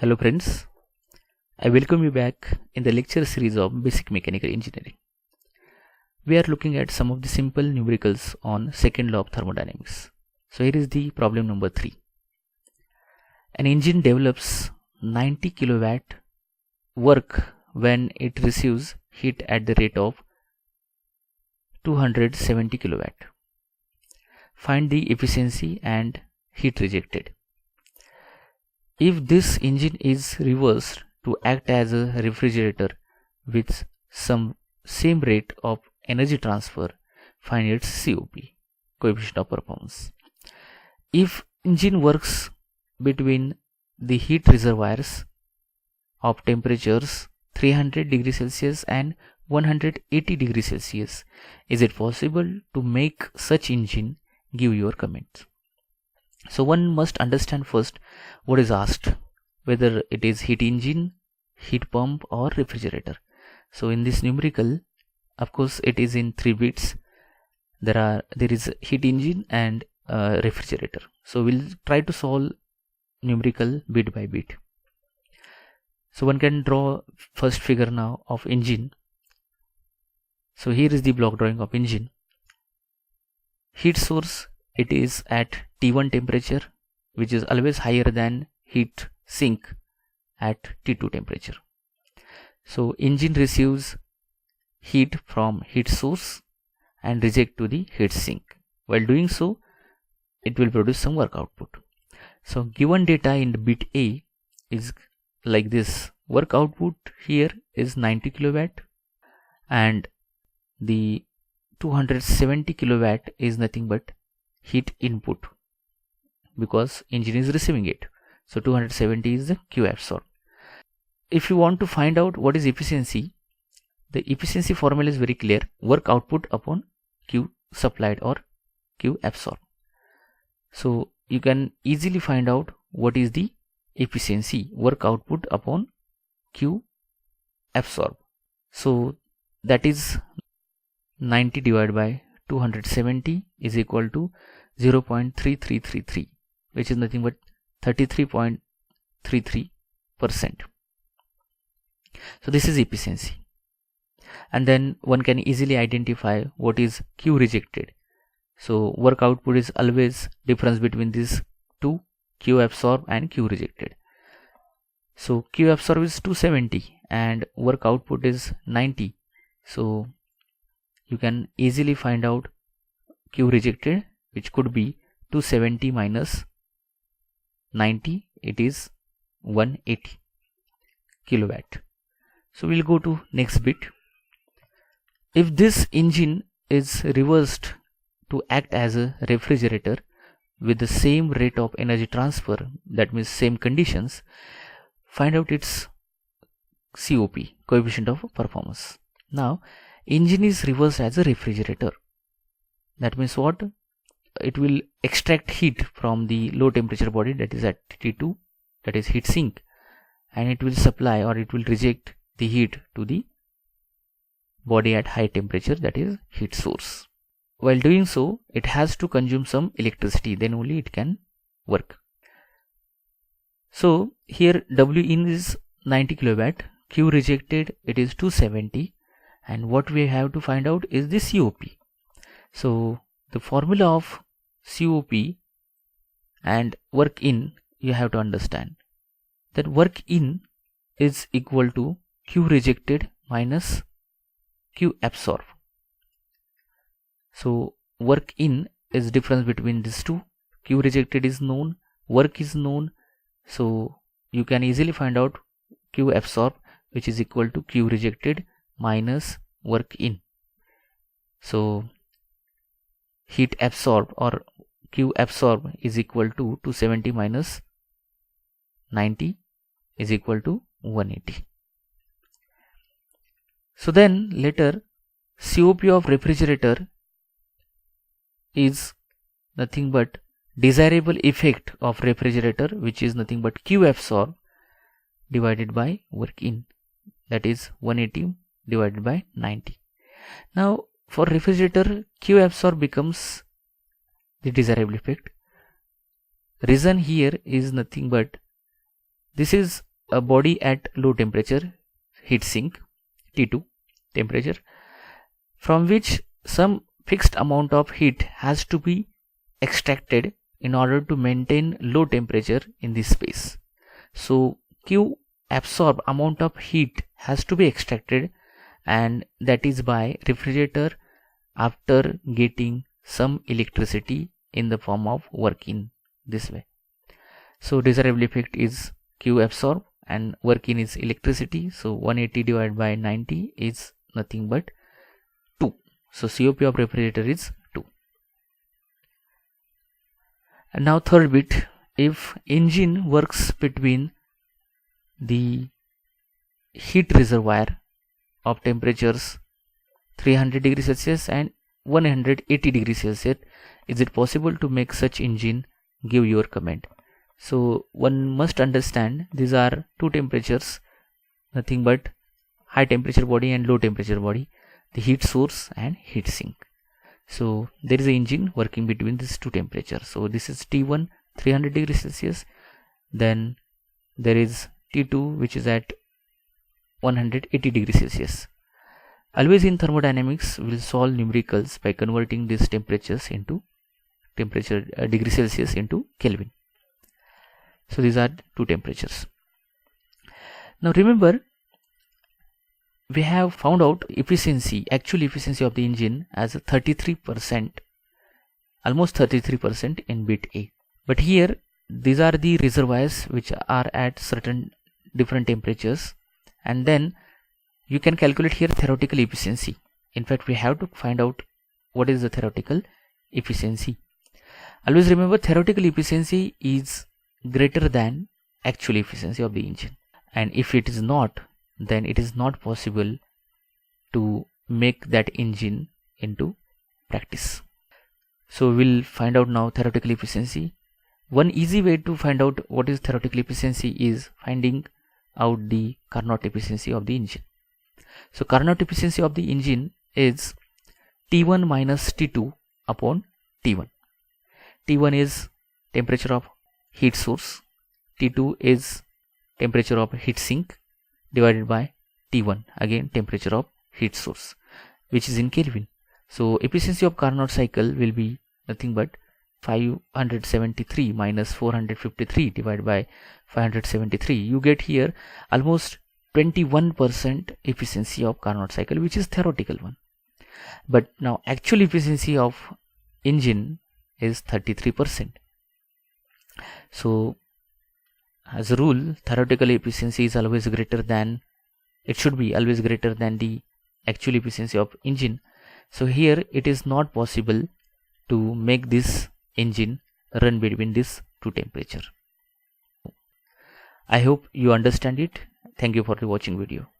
Hello friends, I welcome you back in the lecture series of Basic Mechanical Engineering. We are looking at some of the simple numericals on Second Law of Thermodynamics. So here is the problem number 3. An engine develops 90 kilowatt work when it receives heat at the rate of 270 kilowatt. Find the efficiency and heat rejected. If this engine is reversed to act as a refrigerator with some same rate of energy transfer, find its COP, coefficient of performance. If engine works between the heat reservoirs of temperatures 300 degrees Celsius and 180 degrees Celsius, is it possible to make such engine? Give your comments. So one must understand first what is asked, whether it is heat engine, heat pump or refrigerator. So in this numerical, of course it is in 3 bits. There is heat engine and refrigerator. So we'll try to solve numerical bit by bit. So one can draw first figure now of engine. So here is the block drawing of engine. Heat source, it is at T1 temperature, which is always higher than heat sink at T2 temperature. So engine receives heat from heat source and reject to the heat sink. While doing so, it will produce some work output. So given data in the bit A is like this. Work output here is 90 kilowatt and the 270 kilowatt is nothing but heat input because engine is receiving it. So 270 is the Q absorbed. If you want to find out what is efficiency, the efficiency formula is very clear: work output upon Q supplied or Q absorbed. So you can easily find out what is the efficiency: work output upon Q absorbed. So that is 90 divided by 270 is equal to 0.3333, which is nothing but 33.33%. So this is efficiency. And then one can easily identify what is Q rejected. So work output is always difference between these two, Q absorbed and Q rejected. So Q absorbed is 270 and work output is 90. So you can easily find out Q rejected, which could be 270 minus 90, it is 180 kilowatt. So we'll go to next bit. If this engine is reversed to act as a refrigerator with the same rate of energy transfer, that means same conditions, find out its COP, coefficient of performance. Now engine is reversed as a refrigerator. That means what? It will extract heat from the low temperature body, that is at T2, that is heat sink, and it will supply or it will reject the heat to the body at high temperature, that is heat source. While doing so, it has to consume some electricity, then only it can work. So here W in is 90 kilowatt, Q rejected it is 270, and what we have to find out is the COP. So the formula of COP and work in, you have to understand that work in is equal to Q rejected minus Q absorbed. So work in is difference between these two. Q rejected is known, work is known. So you can easily find out Q absorbed, which is equal to Q rejected minus work in. So heat absorbed or Q absorbed is equal to 270 minus 90 is equal to 180. So then later COP of refrigerator is nothing but desirable effect of refrigerator, which is nothing but Q absorbed divided by work in, that is 180 divided by 90. Now for refrigerator, Q absorb becomes the desirable effect. Reason here is nothing but this is a body at low temperature, heat sink, T2 temperature, from which some fixed amount of heat has to be extracted in order to maintain low temperature in this space. So Q absorb amount of heat has to be extracted, and that is by refrigerator after getting some electricity in the form of work in this way. So desirable effect is Q absorb and work in is electricity. So 180 divided by 90 is nothing but 2. So COP of refrigerator is 2. And now third bit, if engine works between the heat reservoir of temperatures 300 degrees Celsius and 180 degrees Celsius, is it possible to make such engine? Give your comment. So one must understand these are two temperatures, nothing but high temperature body and low temperature body, the heat source and heat sink. So there is an engine working between these two temperatures. So this is T1 300 degrees Celsius, then there is T2 which is at 180 degrees Celsius. Always in thermodynamics we will solve numericals by converting these temperatures into degrees Celsius into Kelvin. So these are two temperatures. Now remember, we have found out efficiency, actual efficiency of the engine as 33%, almost 33% in bit A. But here these are the reservoirs which are at certain different temperatures, and then you can calculate here theoretical efficiency. In fact, we have to find out what is the theoretical efficiency. Always remember, theoretical efficiency is greater than actual efficiency of the engine, and if it is not, then it is not possible to make that engine into practice. So we'll find out now theoretical efficiency. One easy way to find out what is theoretical efficiency is finding out the Carnot efficiency of the engine. So Carnot efficiency of the engine is T1 minus T2 upon T1. T1 is temperature of heat source, T2 is temperature of heat sink divided by T1, again temperature of heat source, which is in Kelvin. So efficiency of Carnot cycle will be nothing but 573 minus 453 divided by 573. You get here almost 21% efficiency of Carnot cycle, which is theoretical one. But now actual efficiency of engine is 33%. So as a rule, theoretical efficiency is always greater than, it should be always greater than the actual efficiency of engine. So here it is not possible to make this engine run between these two temperature. I hope you understand it. Thank you for the watching video.